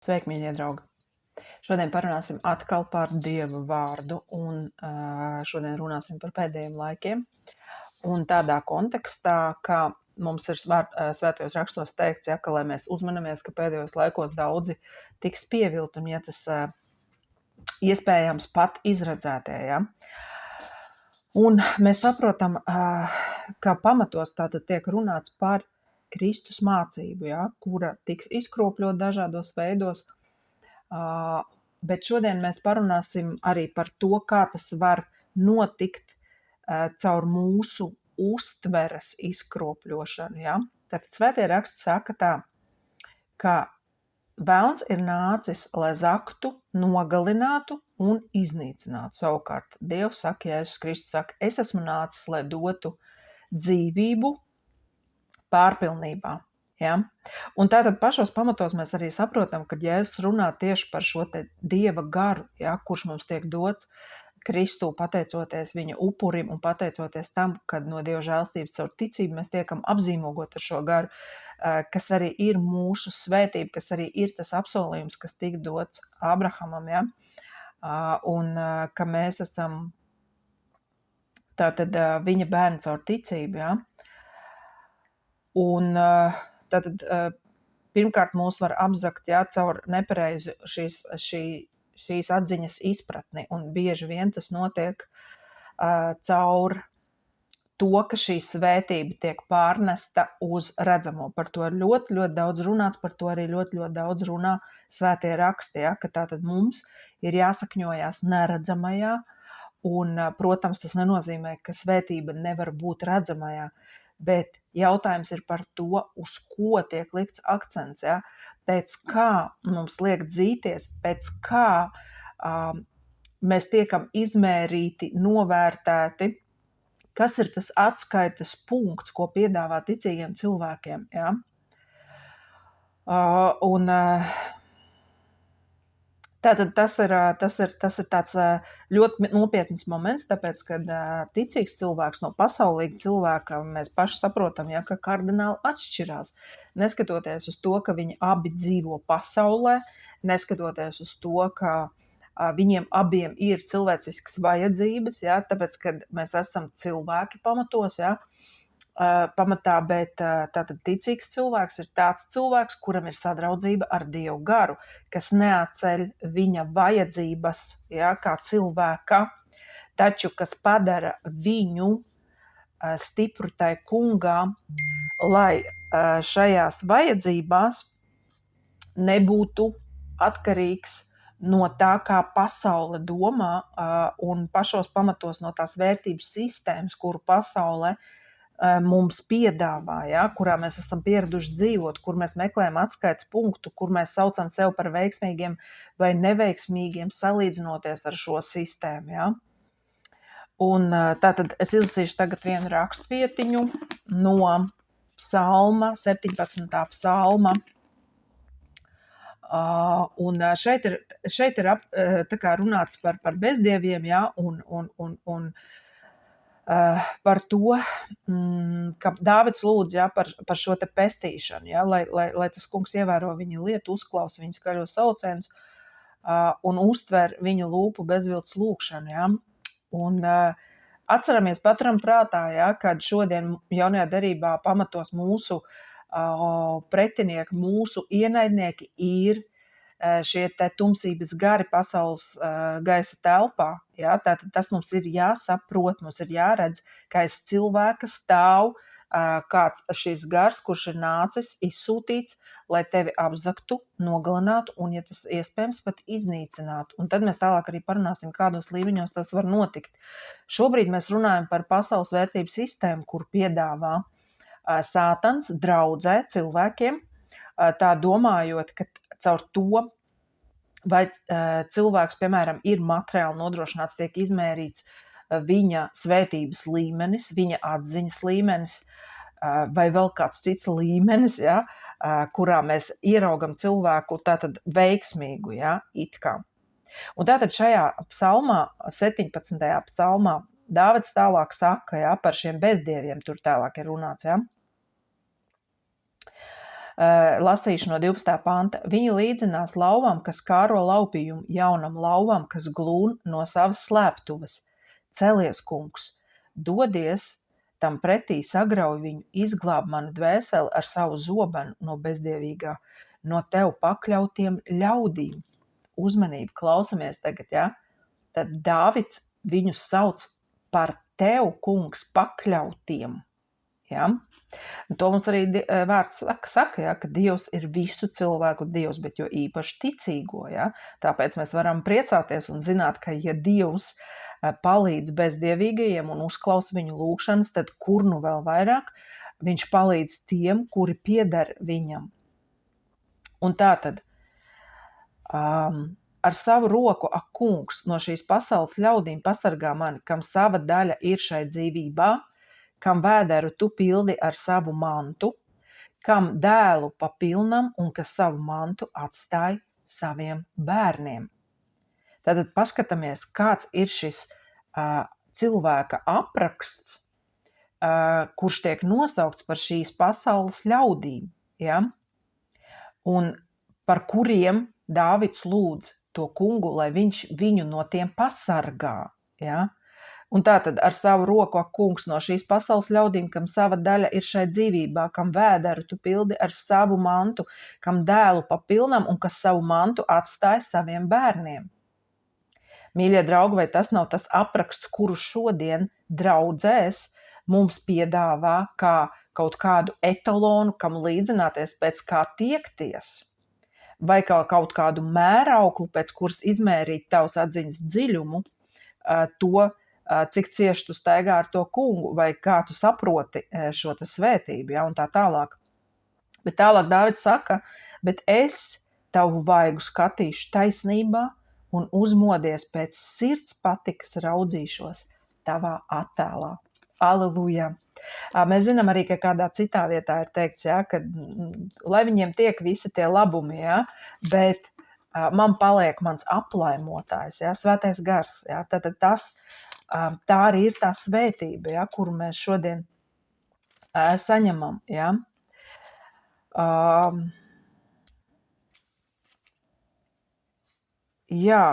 Sveiki, mīļie draugi! Šodien parunāsim atkal par Dieva vārdu, un šodien runāsim par pēdējiem laikiem. Un tādā kontekstā, ka mums ir svētajos rakstos teikts, ka lai mēs uzmanamies, ka pēdējos laikos daudzi tiks pievilti, un ja tas iespējams pat izredzētie. Ja? Un mēs saprotam, ka pamatos tātad tiek runāts par Kristus mācību, ja? Kura tiks izkropļot dažādos veidos. Bet šodien mēs parunāsim arī par to, kā tas var notikt caur mūsu uztveres izkropļošanu. Ja? Tad svētie raksti saka tā, ka velns ir nācis, lai zaktu, nogalinātu un iznīcinātu. Savukārt Dievs saka, Jēzus Kristus saka, es esmu nācis, lai dotu dzīvību pārpilnībā. Ja? Un tātad pašos pamatos mēs arī saprotam, ka Jēzus runā tieši par šo te Dieva garu, ja, kurš mums tiek dots Kristū, pateicoties viņa upurim un pateicoties tam, kad no Dieva žēlstības caur ticību mēs tiekam apzīmogot ar šo garu, kas arī ir mūsu svētība, kas arī ir tas apsolījums, kas tika dots Abrahamam, ja? Un ka mēs esam tātad viņa bērni caur ticību, ja? Un tātad pirmkārt mūs var apzakt, ja, caur nepareizu šīs atziņas izpratni, un bieži vien tas notiek caur to, ka šī svētība tiek pārnesta uz redzamo. Par to ir ļoti, ļoti daudz runāts, par to arī ļoti, ļoti daudz runā svētie raksti, ja, ka tātad mums ir jāsakņojās neredzamajā, un, protams, tas nenozīmē, ka svētība nevar būt redzamajā, bet jautājums ir par to, uz ko tiek likts akcents, ja? Pēc kā mums liek dzīties, pēc kā mēs tiekam izmērīti, novērtēti, kas ir tas atskaites punkts, ko piedāvā ticīgiem cilvēkiem. Ja? Tātad tas ir tāds ļoti nopietns moments, tāpēc, kad ticīgs cilvēks no pasaulīga cilvēka, mēs paši saprotam, ja, ka kardināli atšķirās. Neskatoties uz to, ka viņi abi dzīvo pasaulē, neskatoties uz to, ka viņiem abiem ir cilvēciskas vajadzības, ja, tāpēc, kad mēs esam cilvēki pamatos, ja, pamatā, bet tātad ticīgs cilvēks ir tāds cilvēks, kuram ir sadraudzība ar Dievu garu, kas neatceļ viņa vajadzības, ja, kā cilvēka, taču kas padara viņu stipru tai kungā, lai šajās vajadzībās nebūtu atkarīgs no tā, kā pasaule domā, un pašos pamatos no tās vērtības sistēmas, kuru pasaule mums piedāvā, ja, kurā mēs esam pieraduši dzīvot, kur mēs meklējam atskaites punktu, kur mēs saucam sev par veiksmīgiem vai neveiksmīgiem, salīdzinoties ar šo sistēmu. Ja. Un tātad es izlasīšu tagad vienu rakstvietiņu no psalma, 17. psalma. Un šeit ir tā kā runāts par bezdieviem, ja, un par to, ka Dāvids lūdz, ja, par šo te pestīšanu, ja, lai tas kungs ievēro viņa lietu, uzklausa viņa skaļos saucienus un uztver viņa lūpu bezviltus lūkšanu. Ja. Un atceramies, paturam prātā, ja, kad šodien jaunajā derībā pamatos mūsu pretinieki, mūsu ienaidnieki ir šie te tumsības gari pasaules gaisa telpā. Ja? Tātad tas mums ir jāsaprot, mums ir jāredz, ka aiz cilvēka stāv kāds šis gars, kurš ir nācis, izsūtīts, lai tevi apzaktu, nogalinātu un, ja tas iespējams, pat iznīcinātu. Un tad mēs tālāk arī parunāsim, kādos līmeņos tas var notikt. Šobrīd mēs runājam par pasaules vērtību sistēmu, kur piedāvā Sātans draudzē cilvēkiem, tā domājot, ka caur to, vai cilvēks, piemēram, ir materiāli nodrošināts, tiek izmērīts viņa svētības līmenis, viņa atziņas līmenis, vai vēl kāds cits līmenis, ja, kurā mēs ieraugam cilvēku tātad veiksmīgu, ja, it kā. Un tātad šajā psalmā, 17. psalmā, Dāvids tālāk saka, ja, par šiem bezdieviem, tur tālāk ir runāts, ja. lasīšu no 12. panta. Viņi līdzinās lauvam, kas kāro laupījumu, jaunam lauvam, kas glūn no savas slēptuves. Celies, kungs, dodies tam pretī, sagrauj viņu, izglāb manu dvēseli ar savu zobenu no bezdievīgā, no tev pakļautiem ļaudīm. Uzmanību, klausamies tagad, ja? Tad Dāvids viņus sauc par tev, kungs, pakļautiem. Ja? Un to mums arī vārds saka, ja, ka Dievs ir visu cilvēku Dievs, bet jo īpaši ticīgo. Ja? Tāpēc mēs varam priecāties un zināt, ka ja Dievs palīdz bezdievīgajiem un uzklausa viņu lūgšanas, tad kur nu vēl vairāk viņš palīdz tiem, kuri pieder viņam. Un tātad ar savu roku, ak, kungs, no šīs pasaules ļaudīm pasargā mani, kam sava daļa ir šai dzīvībā, kam vēderu tu pildi ar savu mantu, kam dēlu papilnam un kas savu mantu atstāj saviem bērniem. Tātad paskatāmies, kāds ir šis cilvēka apraksts, kurš tiek nosaukts par šīs pasaules ļaudīm, ja? Un par kuriem Dāvids lūdz to kungu, lai viņš viņu no tiem pasargā. Ja? Un tātad ar savu roku, ak, kungs, no šīs pasaules ļaudīm, kam sava daļa ir šai dzīvībā, kam vēderu tu pildi ar savu mantu, kam dēlu papilnam un kas savu mantu atstāja saviem bērniem. Mīļie draugi, vai tas nav tas apraksts, kuru šodien draudzēs mums piedāvā kā kaut kādu etalonu, kam līdzināties, pēc kā tiekties? Vai kā kaut kādu mērauklu, pēc kuras izmērīt tavas atziņas dziļumu, to, cik cieši tu staigā ar to kungu, vai kā tu saproti šo te svētību, ja, un tā tālāk. Bet tālāk Dāvids saka, bet es tavu vaigu skatīšu taisnībā un uzmodies pēc sirds patikas raudzīšos tavā attēlā. Aleluja! Mēs zinām arī, ka kādā citā vietā ir teikts, ja, ka lai viņiem tiek visi tie labumi, ja, bet man paliek mans aplaimotājs, ja, svētais gars. Ja, tad tā arī ir tā svētība, ja, kuru mēs šodien saņemam. Ja. Jā.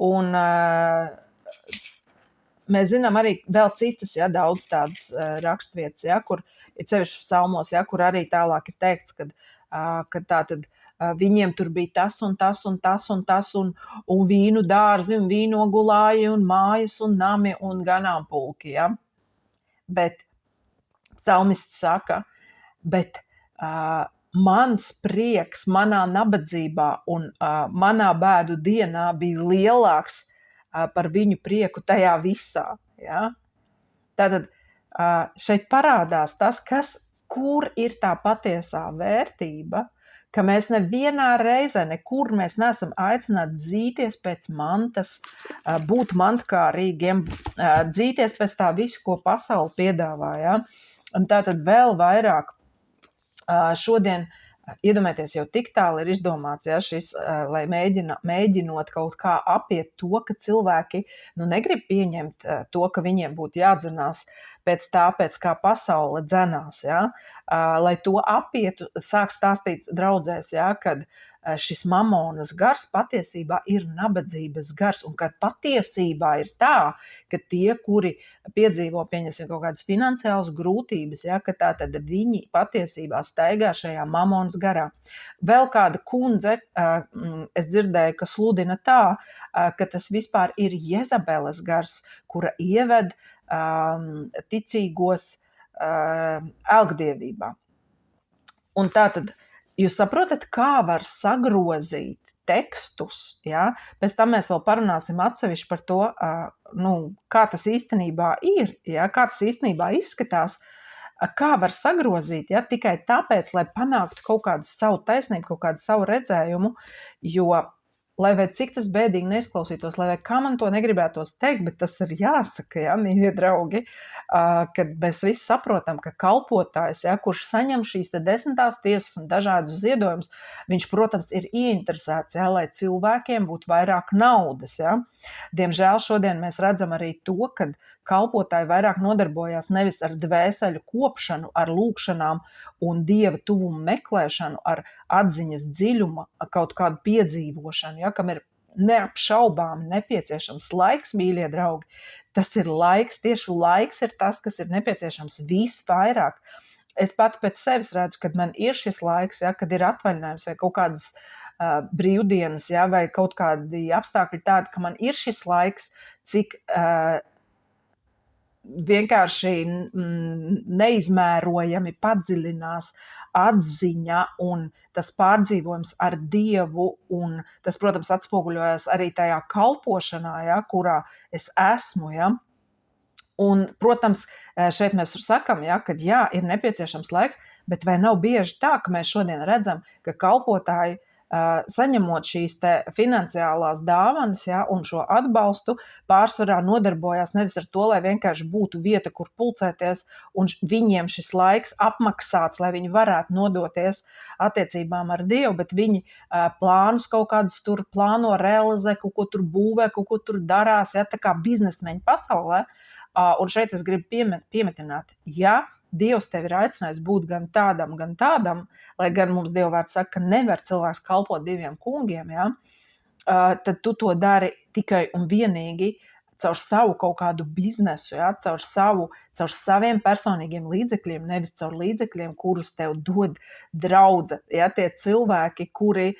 Un mēs zinām arī vēl citas, ja, daudz tādas rakstvietas, ja, kur ir sevišķi psalmos, ja, kur arī tālāk ir teikts, ka tātad viņiem tur bija tas un tas un tas un tas un vīnu dārzi un vīnogulāji un mājas un nami un ganāmpulki, ja. Bet psalmists saka, bet mans prieks manā nabadzībā un manā bēdu dienā bija lielāks par viņu prieku tajā visā. Ja? Tātad šeit parādās tas, kur ir tā patiesā vērtība, ka mēs nevienā reizē, nekur mēs neesam aicināti dzīties pēc mantas, būt mantkārīgiem, dzīties pēc tā visu, ko pasaule piedāvā. Ja? Un tātad vēl vairāk šodien, iedomājieties, jau tik tālu ir izdomāts, ja, šis, lai mēģinot kaut kā apiet to, ka cilvēki negrib pieņemt to, ka viņiem būtu jādzenās pēc kā pasaule dzenās. Ja, lai to apietu, sāk stāstīt draudzēs, ja, kad šis mamonas gars patiesībā ir nabadzības gars, un kad patiesībā ir tā, ka tie, kuri piedzīvo, pieņemsim, kaut kādas finansiālas grūtības, ja, ka tā tad viņi patiesībā staigā šajā mamonas garā. Vēl kāda kundze, es dzirdēju, ka sludina tā, ka tas vispār ir Jezabeles gars, kura ieved ticīgos elgdievībā. Un tātad jūs saprotat, kā var sagrozīt tekstus, ja? Pēc tam mēs vēl parunāsim atsevišķi par to, kā tas īstenībā ir, ja? Kā tas īstenībā izskatās, kā var sagrozīt, ja? Tikai tāpēc, lai panāktu kaut kādu savu taisnību, kaut kādu savu redzējumu, jo, lai vai cik tas bēdīgi neizklausītos, lai vai kā man to negribētos teikt, bet tas ir jāsaka, ja, mīļie draugi, kad mēs visi saprotam, ka kalpotājs, ja, kurš saņem šīs 10. tiesas un dažādus ziedojumus, viņš, protams, ir ieinteresēts, ja, lai cilvēkiem būtu vairāk naudas. Ja. Diemžēl šodien mēs redzam arī to, kad kalpotāji vairāk nodarbojās nevis ar dvēseļu kopšanu, ar lūkšanām un Dieva tuvumu meklēšanu, ar atziņas dziļuma, kaut kādu piedzīvošanu, ja, kam ir neapšaubāmi nepieciešams laiks, mīļie draugi. Tas ir laiks, tieši laiks ir tas, kas ir nepieciešams visvairāk. Es pati pēc sevis redzu, kad man ir šis laiks, ja, kad ir atvaļinājums vai kaut kādas brīvdienas, ja, vai kaut kādi apstākļi tādi, ka man ir šis laiks, cik vienkārši neizmērojami padziļinās atziņa un tas pārdzīvojums ar Dievu, un tas, protams, atspoguļojas arī tajā kalpošanā, ja, kurā es esmu. Ja. Un, protams, šeit mēs sakam, ja, ka jā, ir nepieciešams laiks, bet vai nav bieži tā, ka mēs šodien redzam, ka kalpotāji saņemot šīs te finansiālās dāvanas, ja, un šo atbalstu, pārsvarā nodarbojās nevis ar to, lai vienkārši būtu vieta, kur pulcēties, un viņiem šis laiks apmaksāts, lai viņi varētu nodoties attiecībām ar Dievu, bet viņi plānus kaut kādus tur plāno, realizē, kaut ko tur būvē, kaut ko tur darās, ja, tā kā biznesmeņu pasaulē. Un šeit es gribu piemetināt, ja Dievs tevi ir aicinājis būt gan tādam, lai gan mums Dieva vārds saka, ka nevar cilvēks kalpot diviem kungiem, ja, tad tu to dari tikai un vienīgi caur savu kaut kādu biznesu, ja, caur saviem personīgiem līdzekļiem, nevis caur līdzekļiem, kurus tev dod draudze. Ja, tie cilvēki, kuri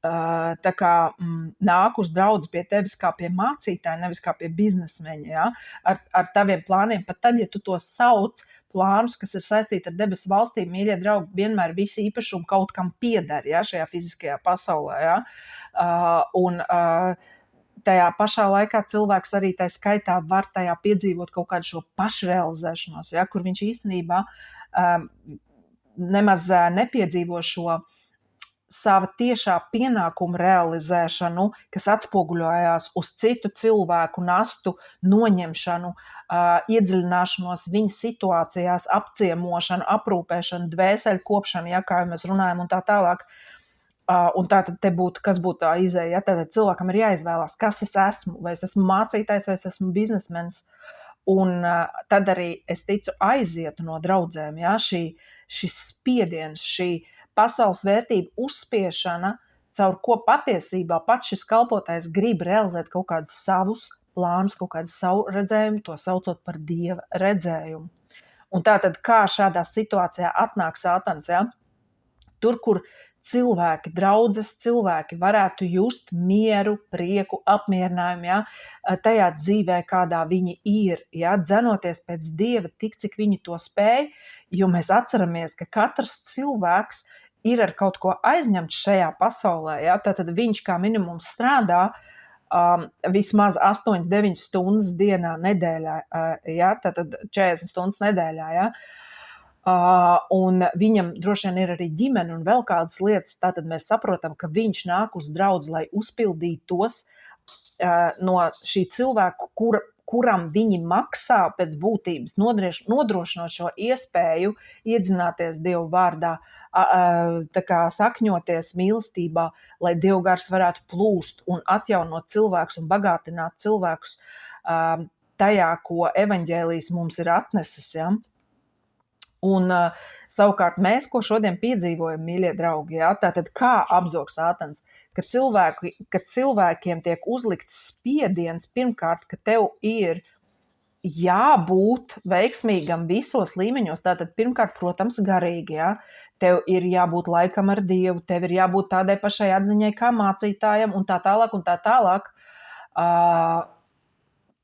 tā kā nāk uz draudzi pie tevis kā pie mācītāja, nevis kā pie biznesmeņa, ja? Ar taviem plāniem, pat tad, ja tu to sauc plānus, kas ir saistīti ar debesu valstīm, mīļie draugi, vienmēr visi īpašumi kaut kam pieder, ja? Šajā fiziskajā pasaulē. Ja? Tajā pašā laikā cilvēks arī tā skaitā var tajā piedzīvot kaut kādu šo pašrealizēšanos, ja? Kur viņš īstenībā nemaz nepiedzīvo šo sava tiešā pienākuma realizēšanu, kas atspoguļojās uz citu cilvēku nastu noņemšanu, iedziļināšanos viņa situācijās, apciemošanu, aprūpēšanu, dvēseļu kopšanu, ja, kā mēs runājam, un tā tālāk. Un tātad te būtu, kas būtu tā izēja, ja, tātad cilvēkam ir jāizvēlās, kas es esmu, vai es esmu mācītājs, vai es esmu biznesmenis. Un tad arī, es ticu, aizietu no draudzēm, ja, šis spiediens, šī pasaules vērtību uzspiešana, caur ko patiesībā pats šis kalpotājs grib realizēt kaut kādus savus plānus, kaut kādu savu redzējumu, to saucot par Dieva redzējumu. Un tātad, kā šādā situācijā atnāk Sātans, ja? Tur, kur cilvēki, draudzes cilvēki varētu just mieru, prieku, apmierinājumu, ja? Tajā dzīvē, kādā viņi ir, ja? Dzenoties pēc Dieva tik, cik viņi to spēj, jo mēs atceramies, ka katrs cilvēks ir ar kaut ko aizņemts šajā pasaulē, ja? Tātad viņš kā minimums strādā vismaz 8-9 stundas dienā nedēļā, ja? Tātad 40 stundas nedēļā, ja? Un viņam droši vien ir arī ģimene un vēl kādas lietas, tātad mēs saprotam, ka viņš nāk uz draudzi, lai uzpildītos no šī cilvēku, kuram viņi maksā pēc būtības, nodrošinot šo iespēju iedzināties Dievu vārdā, tā kā sakņoties mīlestībā, lai Dievu gars varētu plūst un atjaunot cilvēkus un bagātināt cilvēkus tajā, ko evaņģēlijs mums ir atnesis. Ja? Un savukārt mēs, ko šodien piedzīvojam, mīļie draugi, ja? Tātad kā apzog Sātans, ka cilvēkiem tiek uzlikts spiediens pirmkārt, ka tev ir jābūt veiksmīgam visos līmeņos, tātad pirmkārt, protams, garīgi, ja? Tev ir jābūt laikam ar Dievu, tev ir jābūt tādai pašai atziņai kā mācītājam un tā tālāk un tā tālāk.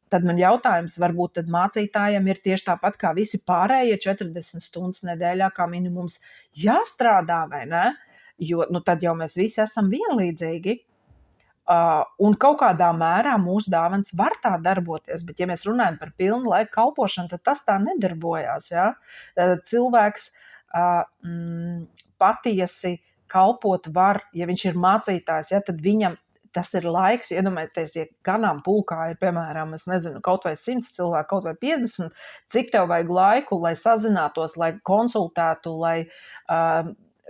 Tad man jautājums, varbūt tad mācītājiem ir tieši tāpat kā visi pārējie 40 stundas nedēļā kā minimums jāstrādā, vai ne? Jo tad jau mēs visi esam vienlīdzīgi. Un kaut kādā mērā mūsu dāvans var tā darboties, bet ja mēs runājam par pilnu laiku kalpošanu, tad tas tā nedarbojās. Ja? Cilvēks patiesi kalpot var, ja viņš ir mācītājs, ja, tad viņam tas ir laiks, iedomājieties, ja ganām pulkā ir, piemēram, es nezinu, kaut vai 100 cilvēku, kaut vai 50, cik tev vajag laiku, lai sazinātos, lai konsultētu, lai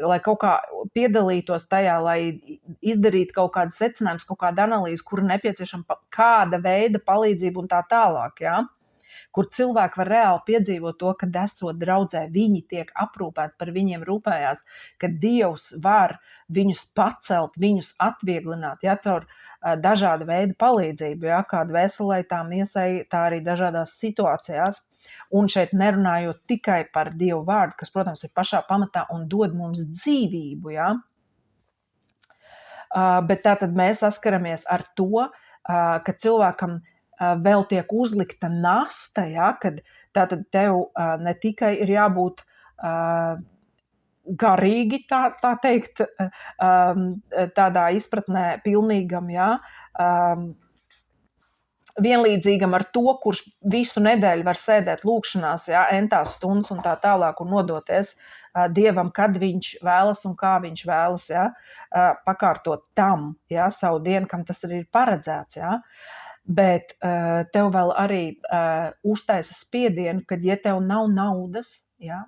lai kaut kā piedalītos tajā, lai izdarītu kaut kādas secinājumus, kaut kādu analīzi, kur nepieciešama kāda veida palīdzība un tā tālāk, ja? Kur cilvēki var reāli piedzīvot to, kad esot draudzē, viņi tiek aprūpēti, par viņiem rūpējās, ka Dievs var viņus pacelt, viņus atvieglināt, ja, caur dažāda veida palīdzību, ja, kā dvēselē, tā miesai, tā arī dažādās situācijās. Un šeit nerunājot tikai par Dievu vārdu, kas, protams, ir pašā pamatā un dod mums dzīvību, ja? Bet tātad mēs saskaramies ar to, ka cilvēkam vēl tiek uzlikta nasta, ja? Kad tātad tev ne tikai ir jābūt garīgi, tā teikt, tādā izpratnē pilnīgam, ja? Vienlīdzīgam ar to, kurš visu nedēļu var sēdēt lūkšanās, ja, entās stundas un tā tālāk un nodoties Dievam, kad viņš vēlas un kā viņš vēlas, ja, pakārtot tam, ja, savu dienu, kam tas arī ir paredzēts. Ja. Bet tev vēl arī uztaisa spiedienu, kad ja tev nav naudas, ja,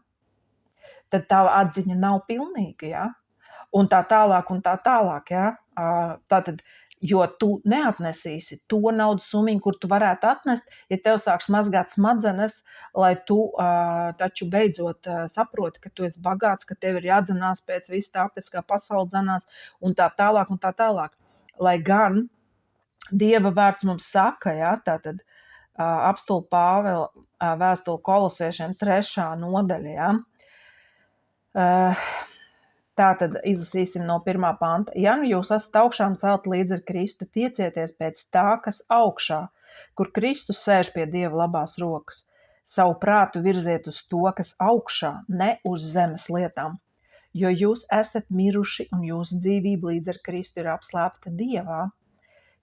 tad tava atziņa nav pilnīga. Ja. Un tā tālāk un tā tālāk. Ja. Tātad, jo tu neatnesīsi to naudas summiņu, kur tu varētu atnest, ja tev sāks mazgāt smadzenes, lai tu taču beidzot saproti, ka tu esi bagāts, ka tev ir jādzenās pēc visu tā, pēc kā pasauli dzenās, un tā tālāk un tā tālāk. Lai gan Dieva vārds mums saka, ja, tātad apostula Pāvila vēstule Kolosiešiem 3. nodaļa, ja. Tātad izlasīsim no 1. panta. Ja nu jūs esat augšām celt līdz ar Kristu, tiecieties pēc tā, kas augšā, kur Kristus sēž pie Dieva labās rokas. Savu prātu virziet uz to, kas augšā, ne uz zemes lietām, jo jūs esat miruši un jūsu dzīvība līdz ar Kristu ir apslēpta Dievā.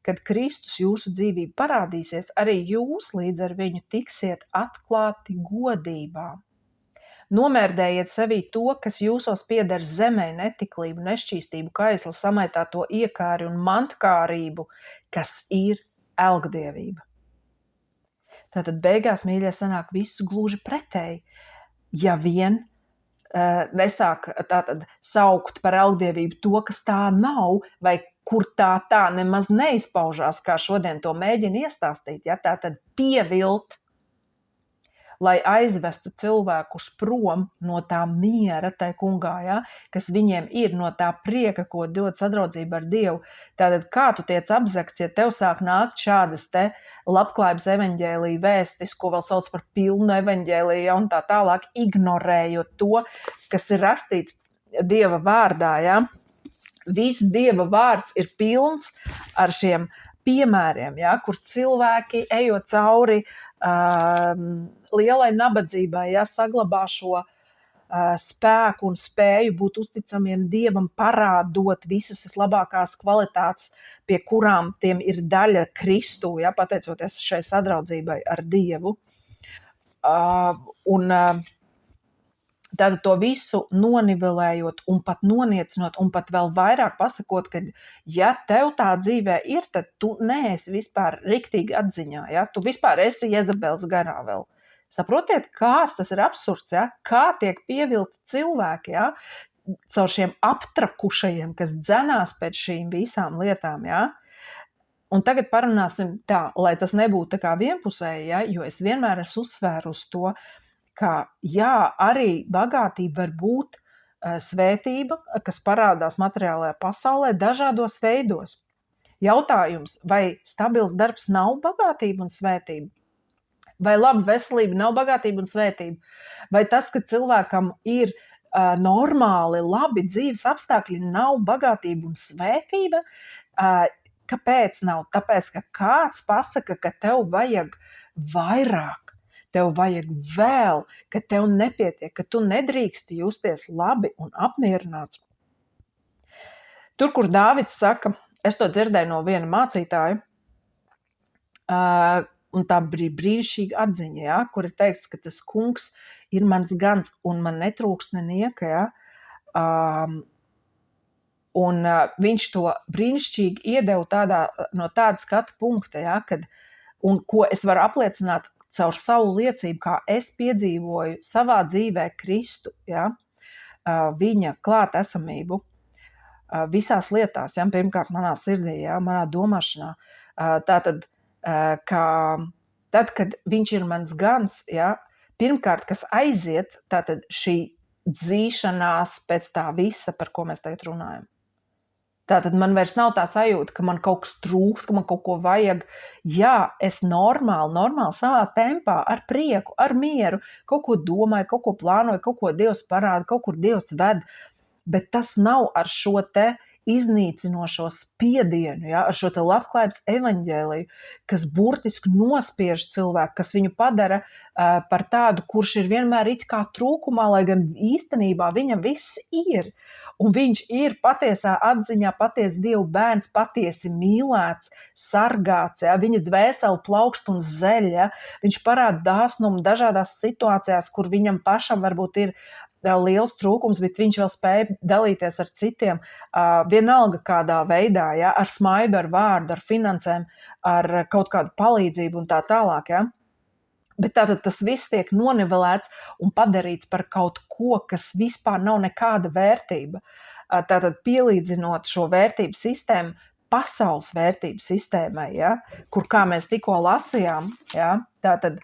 Kad Kristus jūsu dzīvība parādīsies, arī jūs līdz ar viņu tiksiet atklāti godībā. Nomērdējiet sevī to, kas jūsos pieder zemē, netiklību, nešķīstību, kaislu, samaitāto iekāri un mantkārību, kas ir elgdievība. Tātad beigās, mīļie, sanāk visu gluži pretēji. Ja vien nesāk tātad saukt par elgdievību to, kas tā nav, vai kur tā nemaz neizpaužās, kā šodien to mēģina iestāstīt, ja, tātad pievilt, lai aizvestu cilvēkus prom no tā miera tai kungā, ja, kas viņiem ir, no tā prieka, ko dod sadraudzība ar Dievu. Tātad kā tu tiec apzakts, ja tev sāk nākt šādas te labklājības evaņģēlija vēstis, ko vēl sauc par pilnu evaņģēliju, ja, un tā tālāk, ignorējot to, kas ir rakstīts Dieva vārdā. Ja. Viss Dieva vārds ir pilns ar šiem piemēriem, ja, kur cilvēki ejot cauri lielai nabadzībai, ja, saglabā šo spēku un spēju būt uzticamiem Dievam, parādot visas vislabākās kvalitātes, pie kurām tiem ir daļa Kristū, ja, pateicoties šai sadraudzībai ar Dievu. Tātad to visu nonivelējot un pat noniecinot un pat vēl vairāk pasakot, ka ja tev tā dzīvē ir, tad tu neesi vispār riktīgi atziņā, ja? Tu vispār esi Jezabels garā vēl. Saprotiet, kāds tas ir absurds, ja? Kā tiek pievilti cilvēki, ja? Caur šiem aptrakušajiem, kas dzenās pēc šīm visām lietām, ja? Un tagad parunāsim tā, lai tas nebūtu tā kā vienpusēji, ja? Jo es vienmēr esmu uzsvēru uz to, ka jā, arī bagātība var būt svētība, kas parādās materiālajā pasaulē dažādos veidos. Jautājums, vai stabils darbs nav bagātība un svētība? Vai laba veselība nav bagātība un svētība? Vai tas, ka cilvēkam ir normāli, labi dzīves apstākļi, nav bagātība un svētība? Kāpēc nav? Tāpēc, ka kāds pasaka, ka tev vajag vairāk. Tev vajag vēl, ka tev nepietiek, ka tu nedrīksti justies labi un apmierināts. Tur, kur Dāvids saka, es to dzirdēju no viena mācītāja, un tā bija brīnišķīga atziņa, ja, kur ir teikts, ka tas kungs ir mans gans un man netrūkst nenieka, ja. Un viņš to brīnišķīgi iedeva no tāda skatu punkta, ja, un ko es varu apliecināt caur savu liecību, kā es piedzīvoju savā dzīvē Kristu, ja, viņa klātesamību visās lietās, ja, pirmkārt manā sirdī, ja, manā domāšanā. Tātad, ka tad, kad viņš ir mans gans, ja, pirmkārt, kas aiziet, tātad šī dzīšanās pēc tā visa, par ko mēs tagad runājam. Tātad man vairs nav tā sajūta, ka man kaut kas trūks, ka man kaut ko vajag. Jā, es normāli savā tempā, ar prieku, ar mieru, kaut ko domāju, kaut ko plānoju, kaut ko Dievs parāda, kaut kur Dievs ved, bet tas nav ar šo te iznīcinošo spiedienu, ja, ar šo te labklājības evaņģēliju, kas burtiski nospiež cilvēku, kas viņu padara par tādu, kurš ir vienmēr it kā trūkumā, lai gan īstenībā viņam viss ir. Un viņš ir patiesā atziņā, patiesi Dievu bērns, patiesi mīlēts, sargāts, ja, viņa dvēseli plaukst un zeļ, ja, viņš parāda dāsnumu dažādās situācijās, kur viņam pašam varbūt ir liels trūkums, bet viņš vēl spēja dalīties ar citiem, vienalga kādā veidā, ja, ar smaidu, ar vārdu, ar finansēm, ar kaut kādu palīdzību un tā tālāk. Ja. Bet tātad tas viss tiek nonivelēts un padarīts par kaut ko, kas vispār nav nekāda vērtība. Tātad pielīdzinot šo vērtību sistēmu pasaules vērtību sistēmai, ja, kur, kā mēs tikko lasījām, ja, tātad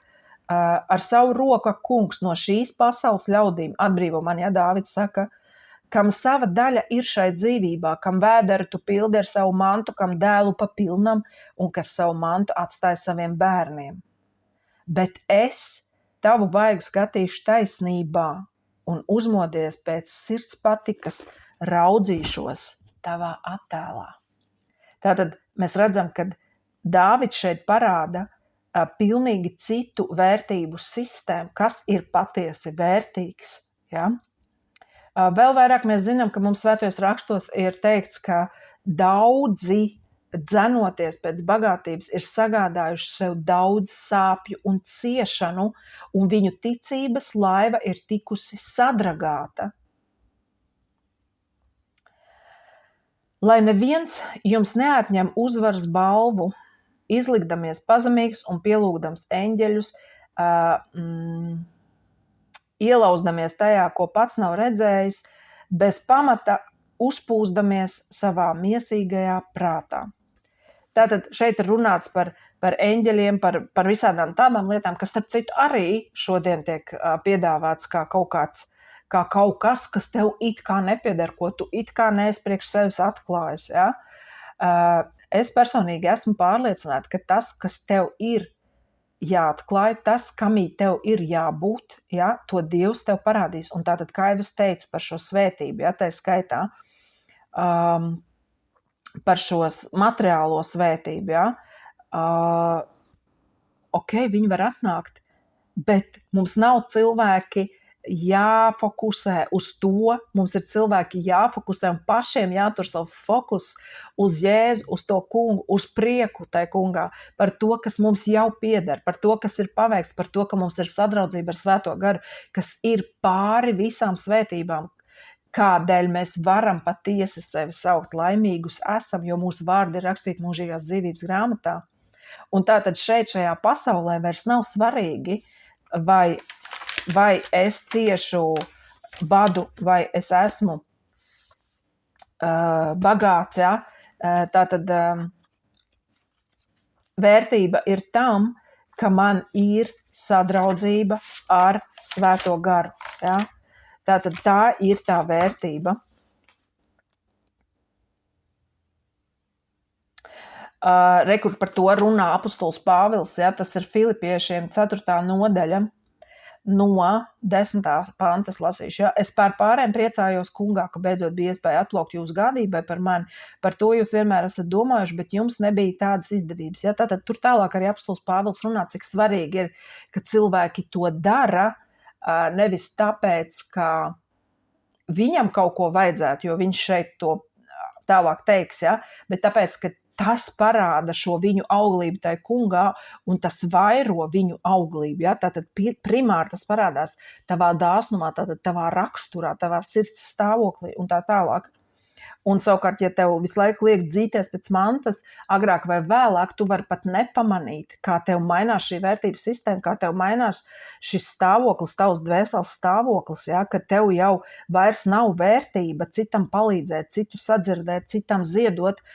ar savu roku kungs no šīs pasaules ļaudīm atbrīvo mani, ja Dāvids saka, kam sava daļa ir šai dzīvībā, kam vēderu tu pildi ar savu mantu, kam dēlu pa pilnam un kas savu mantu atstāja saviem bērniem. Bet es tavu vaigu skatīšu taisnībā un uzmodies pēc sirds patikas raudzīšos tavā attēlā. Tātad mēs redzam, ka Dāvids šeit parāda pilnīgi citu vērtību sistēmu, kas ir patiesi vērtīgs. Ja? Vēl vairāk mēs zinām, ka mums svētajos rakstos ir teikts, ka daudzi dzenoties pēc bagātības ir sagādājuši sev daudz sāpju un ciešanu, un viņu ticības laiva ir tikusi sadragāta. Lai neviens jums neatņem uzvaras balvu, izlikdamies pazemīgs un pielūgdams eņģeļus, ielauzdamies tajā, ko pats nav redzējis, bez pamata uzpūsdamies savā miesīgajā prātā. Tātad šeit ir runāts par eņģeļiem, par visādām tādām lietām, kas, starp citu, arī šodien tiek piedāvāts kā kaut kas, kas tev it kā nepieder, ko tu it kā neesi priekš sevis atklājis. Ja? Es personīgi esmu pārliecināta, ka tas, kas tev ir jāatklāj, tas, kamī tev ir jābūt, ja, to Dievs tev parādīs. Un tātad, kā jau es teicu par šo svētību, ja, tā skaitā, par šo materiālo svētību, ja, viņi var atnākt, bet mums nav cilvēki jāfokusē uz to, mums ir cilvēki jāfokusē un pašiem jātur savu fokus uz Jēzu, uz to kungu, uz prieku tai kungā, par to, kas mums jau pieder, par to, kas ir paveikts, par to, ka mums ir sadraudzība ar Svēto garu, kas ir pāri visām svētībām, kādēļ mēs varam patiesi sevi saukt laimīgus esam, jo mūsu vārdi ir rakstīti mūžīgās dzīvības grāmatā. Un tātad šeit, šajā pasaulē vairs nav svarīgi, vai es ciešu badu, vai es esmu bagāts. Ja? Tātad vērtība ir tam, ka man ir sadraudzība ar Svēto garu. Ja? Tātad tā ir tā vērtība. Rekur par to runā apostols Pāvils, ja? Tas ir Filipiešiem 4. nodaļa. No 10. pantas lasīšu. Ja? Es par pārējiem priecājos kungā, ka beidzot bija iespēja atplaukt jūsu gādībai par mani. Par to jūs vienmēr esat domājuši, bet jums nebija tādas izdevības. Ja? Tātad tur tālāk arī apostols Pāvils runā, cik svarīgi ir, ka cilvēki to dara, nevis tāpēc, ka viņam kaut ko vajadzētu, jo viņš šeit to tālāk teiks, ja? Bet tāpēc, ka tas parāda šo viņu auglību tai kungā, un tas vairo viņu auglību. Ja? Tātad primāri tas parādās tavā dāsnumā, tātad tavā raksturā, tavā sirds stāvoklī un tā tālāk. Un savukārt, ja tev visu laiku liek dzīties pēc mantas, agrāk vai vēlāk, tu vari pat nepamanīt, kā tev mainās šī vērtības sistēma, kā tev mainās šis stāvoklis, tavs dvēseles stāvoklis, ja, ka tev jau vairs nav vērtība citam palīdzēt, citu sadzirdēt, citam ziedot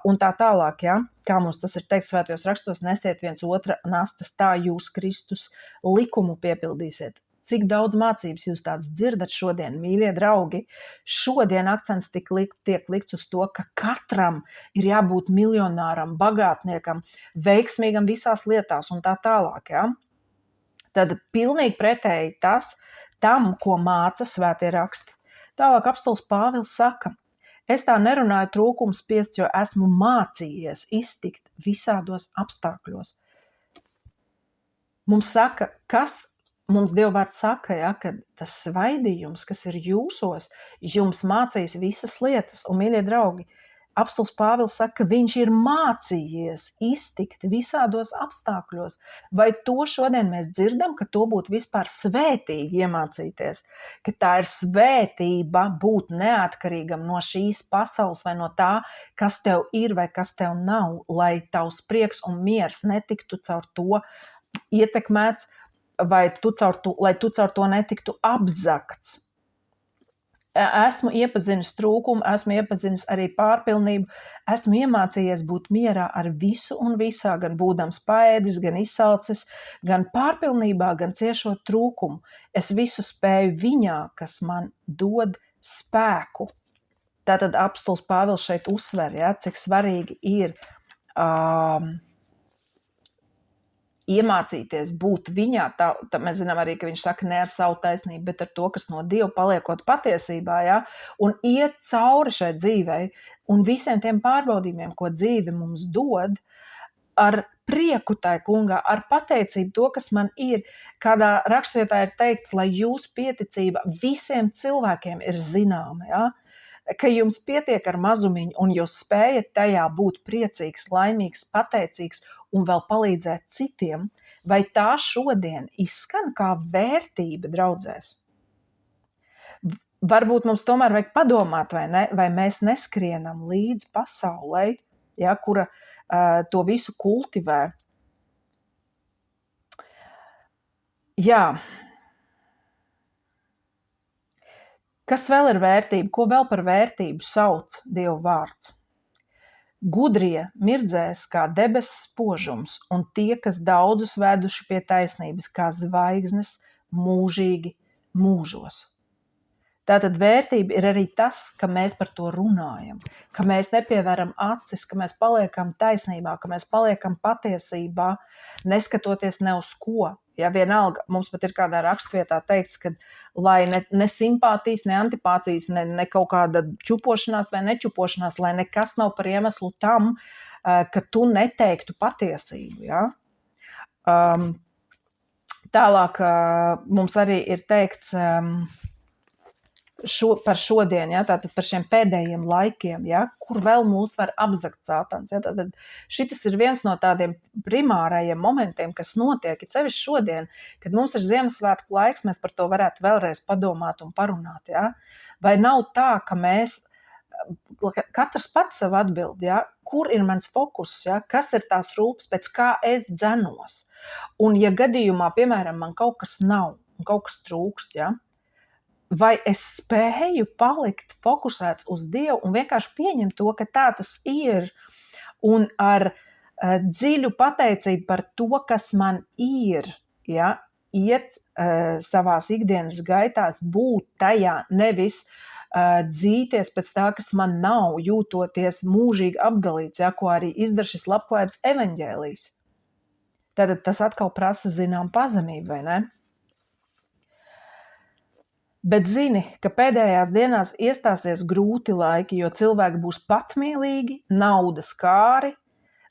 un tā tālāk, ja. Kā mums tas ir teikts svētajos rakstos, nesiet viens otra nastas, tā jūs Kristus likumu piepildīsiet. Cik daudz mācības jūs tāds dzirdat šodien, mīļie draugi? Šodien akcents tiek likts uz to, ka katram ir jābūt miljonāram, bagātniekam, veiksmīgam visās lietās un tā tālāk. Ja? Tad pilnīgi pretēji tam, ko māca svētie raksti. Tālāk apostols Pāvils saka, es tā nerunāju trūkumu spiest, jo esmu mācījies iztikt visādos apstākļos. Mums saka, Mums Dievvvārds saka, ja, ka tas svaidījums, kas ir jūsos, jums mācīs visas lietas. Un, mīļie draugi, apostols Pāvils saka, ka viņš ir mācījies iztikt visādos apstākļos. Vai to šodien mēs dzirdam, ka to būtu vispār svētīgi iemācīties? Ka tā ir svētība būt neatkarīgam no šīs pasaules vai no tā, kas tev ir vai kas tev nav, lai tavs prieks un miers netiktu caur to ietekmēts, vai lai tu caur to netiktu apzakts. Esmu iepazinis trūkumu, esmu iepazinis arī pārpilnību, esmu iemācījies būt mierā ar visu un visā, gan būdams paēdis, gan izsalcis, gan pārpilnībā, gan ciešot trūkumu. Es visu spēju viņā, kas man dod spēku. Tātad apostols Pāvils šeit uzsver, ja, cik svarīgi ir iemācīties būt viņā, tā mēs zinām arī, ka viņš saka ne ar savu taisnību, bet ar to, kas no Dieva paliekot patiesībā, ja, un iet cauri šai dzīvei un visiem tiem pārbaudījumiem, ko dzīve mums dod, ar prieku tai kungā, ar pateicību to, kas man ir. Kādā rakstvietā ir teikts, lai jūsu pieticība visiem cilvēkiem ir zināma, ja, ka jums pietiek ar mazumiņu un jūs spējat tajā būt priecīgs, laimīgs, pateicīgs un vēl palīdzēt citiem, vai tā šodien izskan kā vērtība draudzēs? Varbūt mums tomēr vajag padomāt, vai mēs neskrienam līdz pasaulē, ja, kura to visu kultivē. Jā. Kas vēl ir vērtība? Ko vēl par vērtību sauc Dieva vārds? Gudrie mirdzēs kā debesu spožums, un tie, kas daudzus veduši pie taisnības, kā zvaigznes mūžīgi mūžos. Tātad vērtība ir arī tas, ka mēs par to runājam, ka mēs nepievēram acis, ka mēs paliekam taisnībā, ka mēs paliekam patiesībā, neskatoties ne uz ko. Ja vienalga, mums pat ir kādā rakstvietā teikts, ka lai ne simpātijas, ne antipātijas, ne kaut kāda čupošanās vai nečupošanās, lai nekas nav par iemeslu tam, ka tu neteiktu patiesību. Ja? Tālāk mums arī ir teikts par šodien, ja, tātad par šiem pēdējiem laikiem, ja, kur vēl mūs var apzakt sātans. Ja, tātad šitas ir viens no tādiem primārajiem momentiem, kas notiek, ja sevišķi šodien, kad mums ir Ziemassvētku laiks, mēs par to varētu vēlreiz padomāt un parunāt. Ja. Vai nav tā, ka mēs, katrs pats sev atbild, ja, kur ir mans fokus, ja, kas ir tās rūpes, pēc kā es dzenos. Un ja gadījumā, piemēram, man kaut kas nav un kaut kas trūkst, ja, vai es spēju palikt fokusēts uz Dievu un vienkārši pieņemt to, ka tā tas ir, un ar dziļu pateicību par to, kas man ir, ja, iet savās ikdienas gaitās, būt tajā, nevis dzīties pēc tā, kas man nav, jūtoties mūžīgi apdalīts, ja, ko arī izdara šis labklājības evaņģēlijs. Tātad tas atkal prasa zinām pazemību, vai ne? Bet zini, ka pēdējās dienās iestāsies grūti laiki, jo cilvēki būs patmīlīgi, naudas kāri,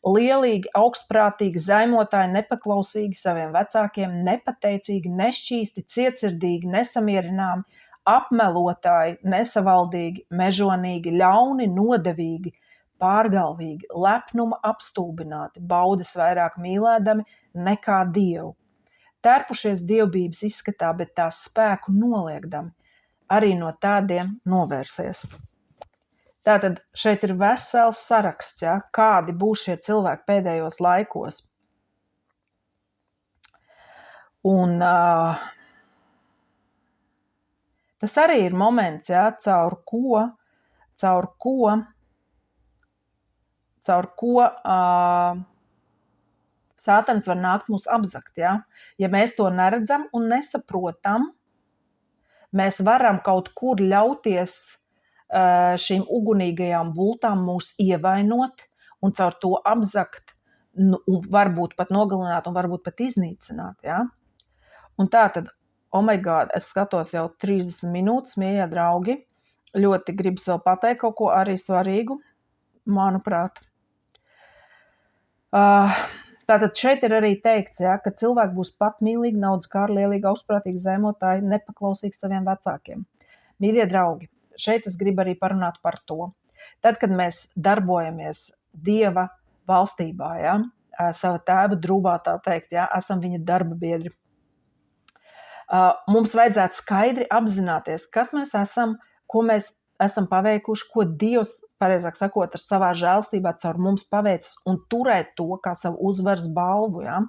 lielīgi, augstprātīgi, zaimotāji, nepaklausīgi saviem vecākiem, nepateicīgi, nešķīsti, cietsirdīgi, nesamierināmi, apmelotāji, nesavaldīgi, mežonīgi, ļauni, nodevīgi, pārgalvīgi, lepnuma apstulbināti, baudas vairāk mīlēdami nekā Dievu. Tērpušies dievbības izskatā, bet tās spēku noliekdami, arī no tādiem novērsies. Tātad šeit ir vesels saraksts, ja, kādi būs šie cilvēki pēdējos laikos. Un tas arī ir moments, ja, caur ko Sātans var nākt mūs apzakt. Ja? Ja mēs to neredzam un nesaprotam, mēs varam kaut kur ļauties šīm ugunīgajām bultām mūs ievainot un caur to apzakt, un varbūt pat nogalināt un varbūt pat iznīcināt. Ja? Un tā tad, oh my God, es skatos jau 30 minūtes, mīļie draugi, ļoti gribas vēl pateikt kaut ko arī svarīgu, manuprāt. Tātad šeit ir arī teikts, ja, ka cilvēki būs patmīlīgi, naudas kāri, lielīgi, augstprātīgi, zemotāji, nepaklausīgi saviem vecākiem. Mīļie draugi, šeit es gribu arī parunāt par to. Tad, kad mēs darbojamies Dieva valstībā, ja, sava tēva drūvā, tā teikt, ja, esam viņa darba biedri, mums vajadzētu skaidri apzināties, kas mēs esam, ko mēs esam paveikuši, ko Dievs, pareizāk sakot, ar savā žēlstībā caur mums paveicis, un turēt to kā savu uzvaras balvu, ja?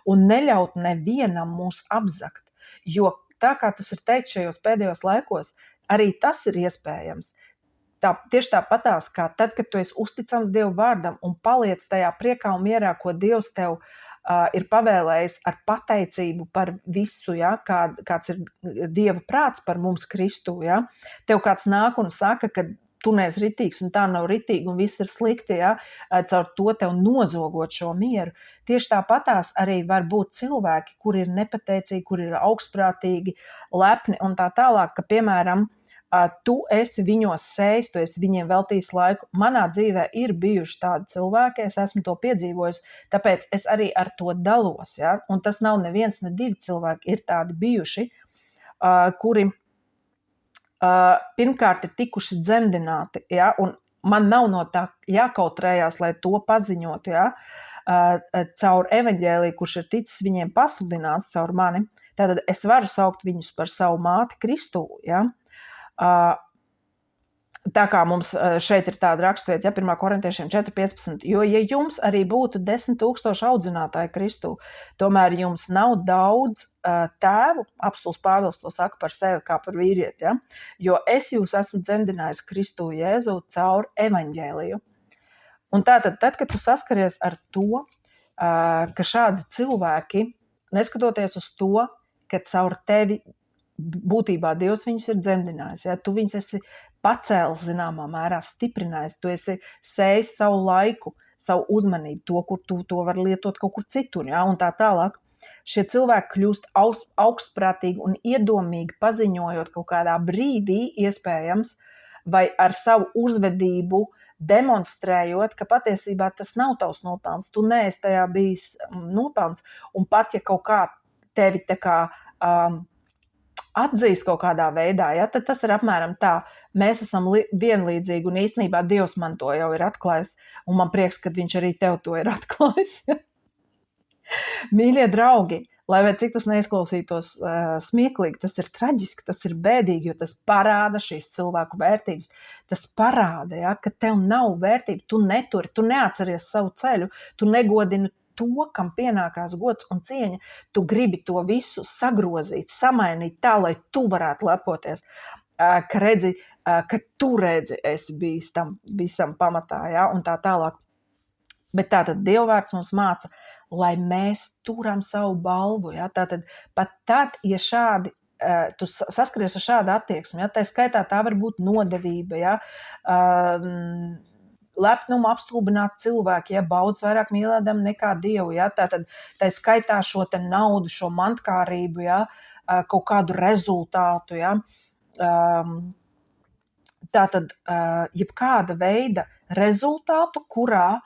Un neļaut nevienam mūs apzakt, jo tā kā tas ir teikt šajos pēdējos laikos, arī tas ir iespējams. Tieši tāpatās, kā tad, kad tu esi uzticams Dieva vārdam un paliec tajā priekā un mierā, ko Dievs tev ir pavēlējis ar pateicību par visu, ja, kāds ir Dieva prāts par mums Kristu. Ja. Tev kāds nāk un saka, ka tu neesi ritīgs un tā nav ritīgi un viss ir slikti, ja, caur to tev nozogot šo mieru. Tieši tāpatās arī var būt cilvēki, kuri ir nepateicīgi, kuri ir augstprātīgi, lepni un tā tālāk, ka, piemēram, tu esi viņos sējis, tu esi viņiem veltījis laiku. Manā dzīvē ir bijuši tādi cilvēki, es esmu to piedzīvojis, tāpēc es arī ar to dalos. Ja? Un tas nav neviens, ne divi cilvēki, ir tādi bijuši, kuri pirmkārt ir tikuši dzemdināti, ja? Un man nav no tā jākautrējās, lai to paziņotu, ja? Caur evaņģēliju, kurš ir ticis viņiem pasludināts caur mani. Tātad es varu saukt viņus par savu māti Kristu, ja? Tā kā mums šeit ir tāda rakstvieta, ja, 1. Korintiešiem 4.15, jo, ja jums arī būtu 10,000 audzinātāji Kristū, tomēr jums nav daudz tēvu, apostuls Pāvils to saka par sevi kā par vīrieti, ja, jo es jūs esmu dzemdinājis Kristū Jēzu caur evaņģēliju. Un tātad, kad tu saskaries ar to, ka šādi cilvēki, neskatoties uz to, ka caur tevi būtībā Dievs viņus ir dzemdinājis, ja? Tu viņus esi pacēlis zināmā mērā, stiprinājis, tu esi sējis savu laiku, savu uzmanību, to, kur tu to var lietot kaut kur citur, ja? Un tā tālāk. Šie cilvēki kļūst augstprātīgi un iedomīgi paziņojot kaut kādā brīdī, iespējams, vai ar savu uzvedību demonstrējot, ka patiesībā tas nav tavs nopelns, tu neesi tajā bijis nopelns, un pat ja kaut kā tevi tā kā atzīst kaut kādā veidā, ja, tad tas ir apmēram tā. Mēs esam vienlīdzīgi un īstenībā Dievs man to jau ir atklājis, un man prieks, ka viņš arī tev to ir atklājis. Ja. Mīļie draugi, lai vai cik tas neizklausītos smieklīgi, tas ir traģiski, tas ir bēdīgi, jo tas parāda šīs cilvēku vērtības. Tas parāda, ja, ka tev nav vērtība, tu neturi, tu neatceries savu ceļu, tu negodini to, kam pienākās gods un cieņa, tu gribi to visu sagrozīt, samainīt tā, lai tu varētu lepoties, ka tu redzi esi bijis tam visam pamatā, ja, un tā tālāk. Bet tātad Dievvārds mums māca, lai mēs turam savu balvu, ja, tātad pat tad, ja šādi tu saskaries ar šādu attieksmi, ja, tā skaitā tā var būt nodevība, ja, lepnumu apstulbināt cilvēki, ja baudas vairāk mīlēdam nekā Dievu, ja, tātad tā skaitā šo te naudu, šo mantkārību, ja, kaut kādu rezultātu, ja, tātad jebkāda veida rezultātu, kurā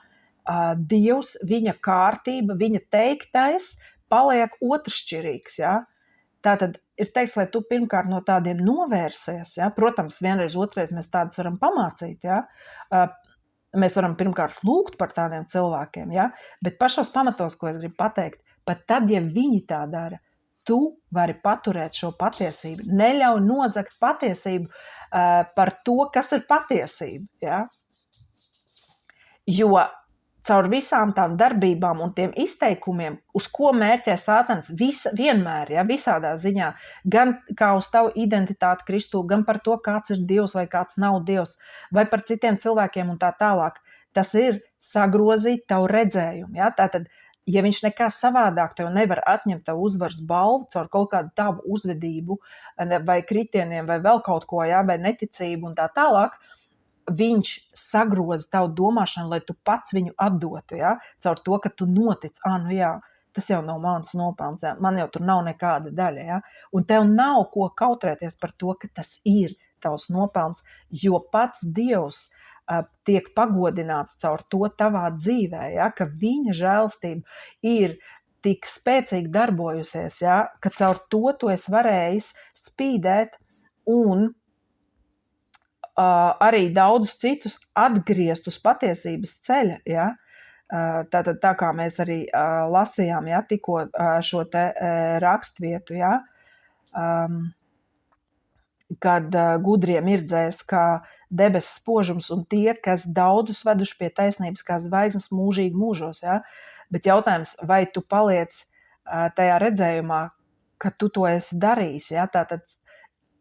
Dievs, viņa kārtība, viņa teiktais paliek otršķirīgs, ja. Tātad ir teikts, lai tu pirmkārt no tādiem novērsies, ja. Protams, vienreiz, otrais mēs tādus varam pamācīt, ja. Mēs varam pirmkārt lūgt par tādiem cilvēkiem, ja? Bet pašos pamatos, ko es gribu pateikt, pat tad, ja viņi tā dara, tu vari paturēt šo patiesību. Neļauj nozagt patiesību par to, kas ir patiesība. Ja? Jo caur visām tām darbībām un tiem izteikumiem, uz ko mērķē Sātans vienmēr, ja, visādā ziņā, gan kā uz tavu identitāti Kristū, gan par to, kāds ir Dievs vai kāds nav Dievs, vai par citiem cilvēkiem un tā tālāk, tas ir sagrozīt tavu redzējumu. Ja? Tātad, ja viņš nekā savādāk tev nevar atņemt tavu uzvaras balvu caur kaut kādu tavu uzvedību vai kritieniem vai vēl kaut ko, ja? Vai neticību un tā tālāk, viņš sagroza tavu domāšanu, lai tu pats viņu atdotu, ja? Caur to, ka tu notic, nu jā, tas jau nav mans nopelns, ja? Man jau tur nav nekāda daļa, ja? Un tev nav ko kautrēties par to, ka tas ir tavs nopelns, jo pats Dievs tiek pagodināts caur to tavā dzīvē, ja? Ka viņa žēlstība ir tik spēcīgi darbojusies, ja? Ka caur to tu esi varējis spīdēt un arī daudzus citus atgriezt uz patiesības ceļa. Ja? Tātad tā kā mēs arī lasījām, ja, tikko šo te rakstvietu, ja? Kad gudrie mirdzēs kā debesis spožums un tie, kas daudzus veduši pie taisnības kā zvaigznes mūžīgi mūžos. Ja? Bet jautājums, vai tu paliec tajā redzējumā, ka tu to esi darījis, ja? Tātad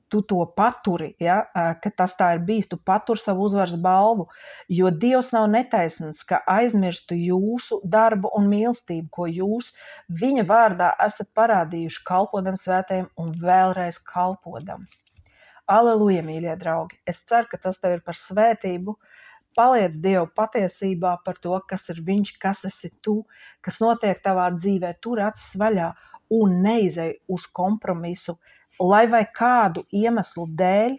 tu to paturi, ja? Ka tas tā ir bijis, tu paturi savu uzvaras balvu, jo Dievs nav netaisnīgs, ka aizmirstu jūsu darbu un mīlestību, ko jūs viņa vārdā esat parādījuši kalpodam svētajiem un vēlreiz kalpodam. Aleluja, mīļie draugi! Es ceru, ka tas tev ir par svētību. Paliec Dievu patiesībā par to, kas ir viņš, kas esi tu, kas notiek tavā dzīvē, tur acis vaļā un neizej uz kompromisu, lai vai kādu iemeslu dēļ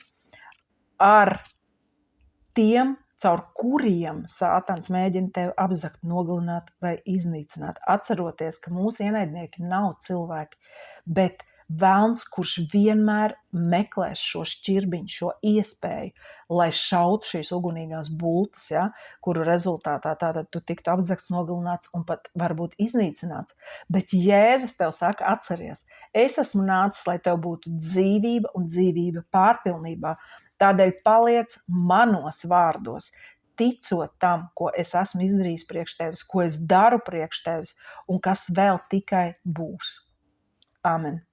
ar tiem, caur kuriem Sātans mēģina tevi apzakt, nogalināt vai iznīcināt. Atceroties, ka mūsu ienaidnieki nav cilvēki, bet velns, kurš vienmēr meklēs šo šķirbiņu, šo iespēju, lai šautu šīs ugunīgās bultas, ja, kuru rezultātā tātad tu tiktu apzakts, nogalināts un pat varbūt iznīcināts. Bet Jēzus tev saka, atceries, es esmu nācis, lai tev būtu dzīvība un dzīvība pārpilnībā. Tādēļ paliec manos vārdos, ticot tam, ko es esmu izdarījis priekš tevis, ko es daru priekš tevis un kas vēl tikai būs. Amen.